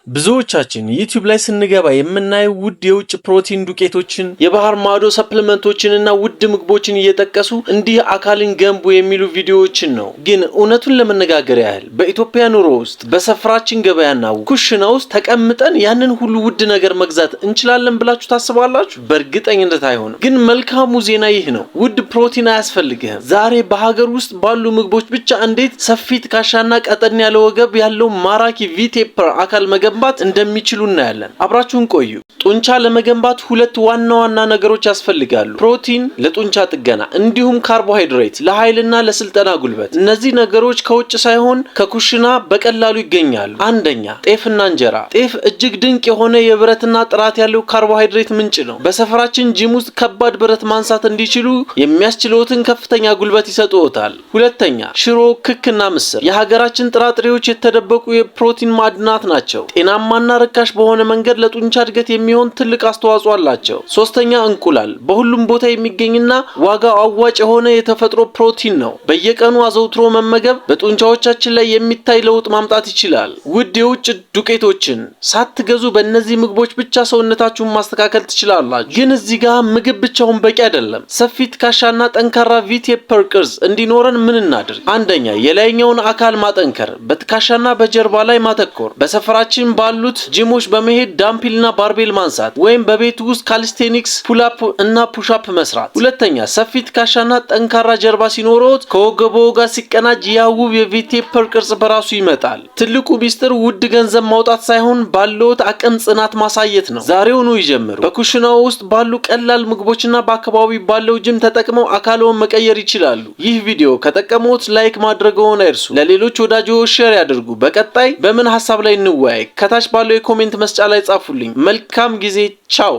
ብዙዎቻችን ዩቲዩብ ላይ ስንገባ የምናየው ውድ የውጭ ፕሮቲን ዱቄቶችን የባህር ማዶ ሰፕሊመንቶችንና ውድ ምግቦችን እየጠቀሱ እንዲህ አካልን ገንቡ የሚሉ ቪዲዮዎችን ነው። ግን እውነቱን ለመነጋገር ያህል በኢትዮጵያ ኑሮ ውስጥ በሰፈራችን ገበያና ኩሽና ውስጥ ተቀምጠን ያንን ሁሉ ውድ ነገር መግዛት እንችላለን ብላችሁ ታስባላችሁ? በእርግጠኝነት አይሆንም። ግን መልካሙ ዜና ይህ ነው፣ ውድ ፕሮቲን አያስፈልግህም። ዛሬ በሀገር ውስጥ ባሉ ምግቦች ብቻ እንዴት ሰፊ ትከሻና ቀጠን ያለ ወገብ ያለው ማራኪ ቪቴፐር አካል መገንባት እንደሚችሉ እናያለን። አብራችሁን ቆዩ። ጡንቻ ለመገንባት ሁለት ዋና ነገሮች ያስፈልጋሉ። ፕሮቲን ለጡንቻ ጥገና እንዲሁም ካርቦሃይድሬት ለኃይልና ለስልጠና ጉልበት። እነዚህ ነገሮች ከውጭ ሳይሆን ከኩሽና በቀላሉ ይገኛሉ። አንደኛ፣ ጤፍና እንጀራ። ጤፍ እጅግ ድንቅ የሆነ የብረትና ጥራት ያለው ካርቦሃይድሬት ምንጭ ነው። በሰፈራችን ጂም ውስጥ ከባድ ብረት ማንሳት እንዲችሉ የሚያስችሉትን ከፍተኛ ጉልበት ይሰጡታል። ሁለተኛ፣ ሽሮ፣ ክክና ምስር። የሀገራችን ጥራጥሬዎች የተደበቁ የፕሮቲን ማዕድናት ናቸው። ጤናማና ርካሽ በሆነ መንገድ ለጡንቻ እድገት የሚሆን ትልቅ አስተዋጽኦ አላቸው። ሶስተኛ፣ እንቁላል በሁሉም ቦታ የሚገኝና ዋጋው አዋጭ የሆነ የተፈጥሮ ፕሮቲን ነው። በየቀኑ አዘውትሮ መመገብ በጡንቻዎቻችን ላይ የሚታይ ለውጥ ማምጣት ይችላል። ውድ የውጭ ዱቄቶችን ሳትገዙ በእነዚህ ምግቦች ብቻ ሰውነታችሁን ማስተካከል ትችላላችሁ። ግን እዚህ ጋር ምግብ ብቻውን በቂ አይደለም። ሰፊ ትከሻና ጠንካራ ቪቴፐር ቅርጽ እንዲኖረን ምን እናድርግ? አንደኛ፣ የላይኛውን አካል ማጠንከር፣ በትከሻና በጀርባ ላይ ማተኮር። በሰፈራችን ባሉት ጂሞች በመሄድ ዳምፒልና ባርቤል ማንሳት ወይም በቤት ውስጥ ካሊስቴኒክስ ፑልአፕ እና ፑሽአፕ መስራት። ሁለተኛ፣ ሰፊ ትከሻና ጠንካራ ጀርባ ሲኖሮት ከወገቦ ጋር ሲቀናጅ ያ ውብ የቪቴፐር ቅርጽ በራሱ ይመጣል። ትልቁ ሚስጥር ውድ ገንዘብ ማውጣት ሳይሆን ባለዎት አቅም ጽናት ማሳየት ነው። ዛሬውኑ ይጀምሩ። በኩሽናው ውስጥ ባሉ ቀላል ምግቦችና በአካባቢ ባለው ጂም ተጠቅመው አካልዎን መቀየር ይችላሉ። ይህ ቪዲዮ ከጠቀመዎት ላይክ ማድረግዎን አይርሱ። ለሌሎች ወዳጆች ሼር ያድርጉ። በቀጣይ በምን ሐሳብ ላይ እንወያይ? ከታች ባለው የኮሜንት መስጫ ላይ ጻፉልኝ። መልካም ጊዜ። ቻው።